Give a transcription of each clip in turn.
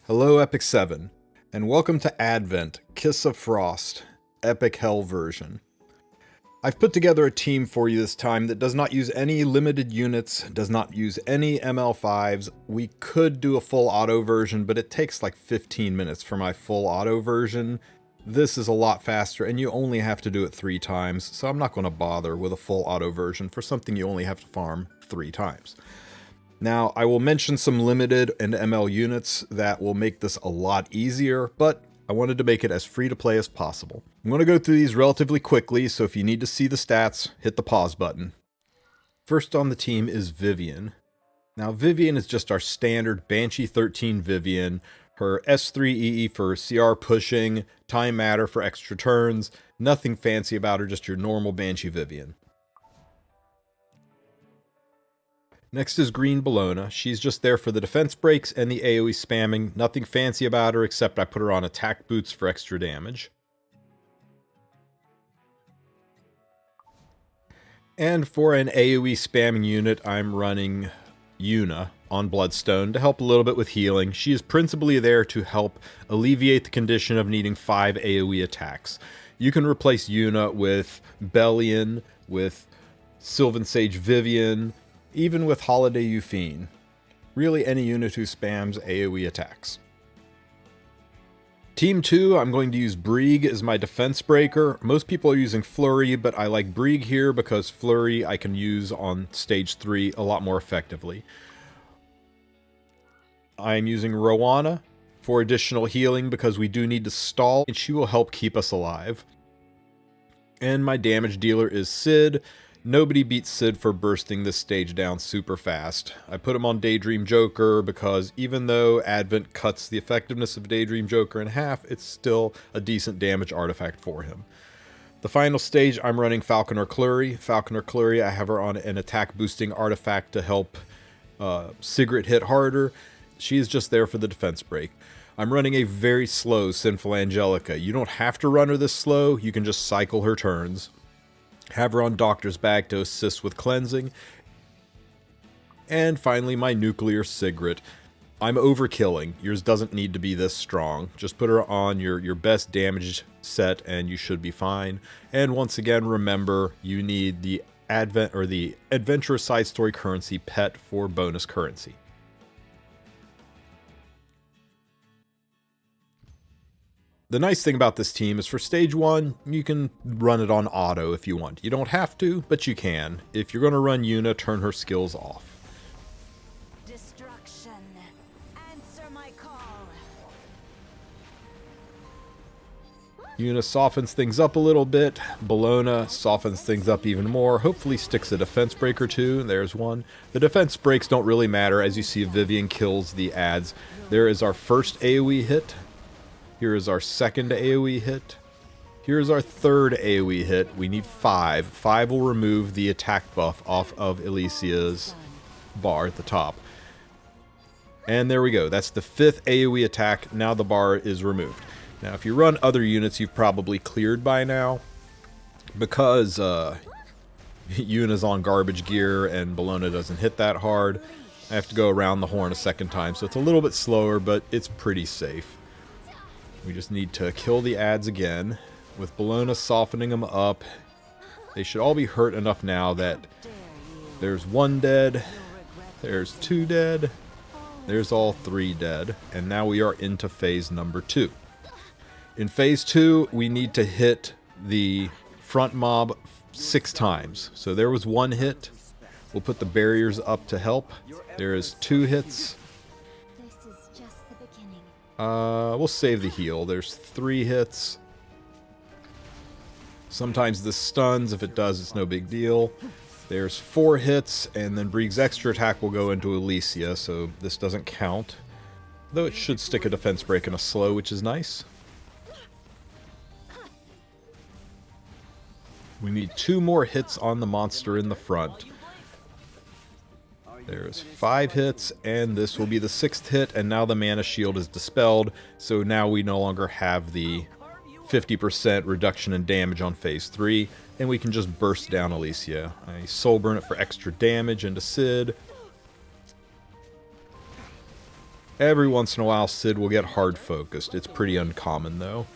Hello Epic 7, and welcome to Advent, Kiss of Frost, Epic Hell version. I've put together a team for you this time that does not use any limited units, does not use any ML5s. We could do a full auto version, but it takes like 15 minutes for my full auto version. This is a lot faster, and you only have to do it 3 times, so I'm not going to bother with a full auto version for something you only have to farm 3 times. Now, I will mention some limited and ML units that will make this a lot easier, but I wanted to make it as free to play as possible. I'm going to go through these relatively quickly, so if you need to see the stats, hit the pause button. First on the team is Vivian. Now, Vivian is just our standard Banshee 13 Vivian. Her S3 EE for CR pushing, time matter for extra turns, nothing fancy about her, just your normal Banshee Vivian. Next is Green Bologna. She's just there for the defense breaks and the AoE spamming. Nothing fancy about her except I put her on attack boots for extra damage. And for an AoE spamming unit, I'm running Yuna on Bloodstone to help a little bit with healing. She is principally there to help alleviate the condition of needing 5 AoE attacks. You can replace Yuna with Bellion, with Sylvan Sage Vivian, even with Holiday Euphine. Really any unit who spams AoE attacks. Team 2, I'm going to use Brieg as my defense breaker. Most people are using Flurry, but I like Brieg here because Flurry I can use on stage 3 a lot more effectively. I'm using Rowana for additional healing because we do need to stall, and she will help keep us alive. And my damage dealer is Sid. Nobody beats Sid for bursting this stage down super fast. I put him on Daydream Joker because even though Advent cuts the effectiveness of Daydream Joker in half, it's still a decent damage artifact for him. The final stage, I'm running Falconer Clury. Falconer Clury, I have her on an attack boosting artifact to help Sigrid hit harder. She is just there for the defense break. I'm running a very slow Sinful Angelica. You don't have to run her this slow, you can just cycle her turns. Have her on Doctor's Bag to assist with cleansing. And finally, my Nuclear Sigrid. I'm overkilling. Yours doesn't need to be this strong. Just put her on your best damage set and you should be fine. And once again, remember, you need the Adventurous Side Story currency pet for bonus currency. The nice thing about this team is for stage 1, you can run it on auto if you want. You don't have to, but you can. If you're going to run Yuna, turn her skills off. Destruction. Answer my call. Yuna softens things up a little bit. Bologna softens things up even more. Hopefully sticks a defense break or 2. There's one. The defense breaks don't really matter. As you see, Vivian kills the ads. There is our first AoE hit. Here is our second AoE hit. Here is our third AoE hit. We need 5. 5 will remove the attack buff off of Elisia's bar at the top. And there we go. That's the 5th AoE attack. Now the bar is removed. Now if you run other units you've probably cleared by now. Because Yuna's on garbage gear and Bologna doesn't hit that hard, I have to go around the horn a second time. So it's a little bit slower, but it's pretty safe. We just need to kill the ads again, with Bologna softening them up. They should all be hurt enough now that there's 1 dead, there's 2 dead, there's all 3 dead, and now we are into phase number 2. In phase 2, we need to hit the front mob 6 times. So there was 1 hit. We'll put the barriers up to help. There is 2 hits. We'll save the heal. There's 3 hits. Sometimes this stuns. If it does, it's no big deal. There's 4 hits, and then Brieg's extra attack will go into Elisia, so this doesn't count. Though it should stick a defense break and a slow, which is nice. We need 2 more hits on the monster in the front. There's 5 hits, and this will be the 6th hit, and now the mana shield is dispelled, so now we no longer have the 50% reduction in damage on phase 3, and we can just burst down Elisia. I soul burn it for extra damage into Sid. Every once in a while, Sid will get hard focused. It's pretty uncommon, though.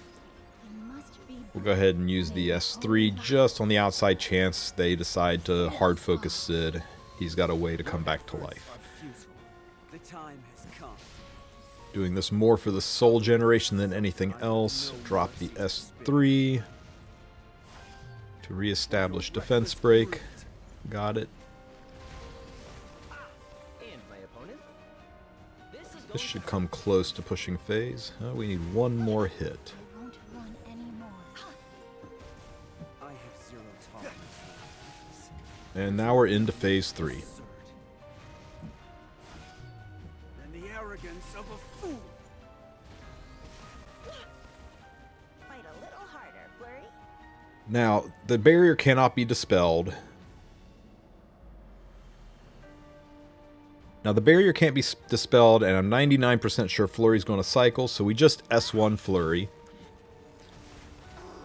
We'll go ahead and use the S3 just on the outside chance they decide to hard focus Sid. He's got a way to come back to life. The time has come. Doing this more for the soul generation than anything else. Drop the S3 to reestablish defense break. Got it. This should come close to pushing phase. We need one more hit. And now we're into phase 3. And the arrogance of a fool. Fight a little harder, Flurry. Now, the barrier cannot be dispelled. Now, the barrier can't be dispelled, and I'm 99% sure Flurry's going to cycle, so we just S1 Flurry.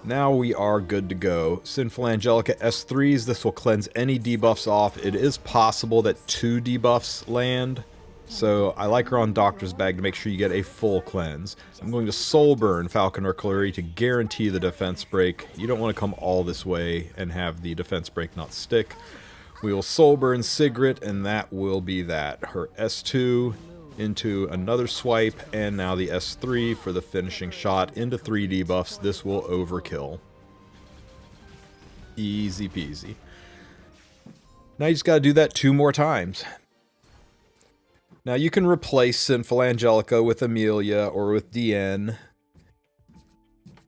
Now we are good to go. Sinful Angelica S3s, this will cleanse any debuffs off. It is possible that 2 debuffs land, so I like her on Doctor's Bag to make sure you get a full cleanse. I'm going to Soul Burn Falconer Clary to guarantee the defense break. You don't want to come all this way and have the defense break not stick. We will Soul Burn Sigrid, and that will be that. Her S2 into another swipe, and now the S3 for the finishing shot into 3 debuffs. This will overkill. Easy peasy. Now you just gotta do that 2 more times. Now you can replace Sinful Angelica with Amelia or with DN,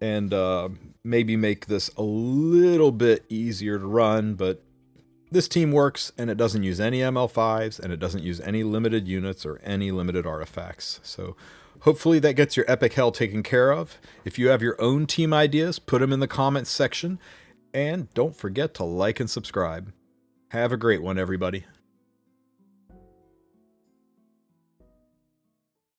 and maybe make this a little bit easier to run, but this team works, and it doesn't use any ML5s, and it doesn't use any limited units or any limited artifacts. So hopefully that gets your epic hell taken care of. If you have your own team ideas, put them in the comments section. And don't forget to like and subscribe. Have a great one, everybody.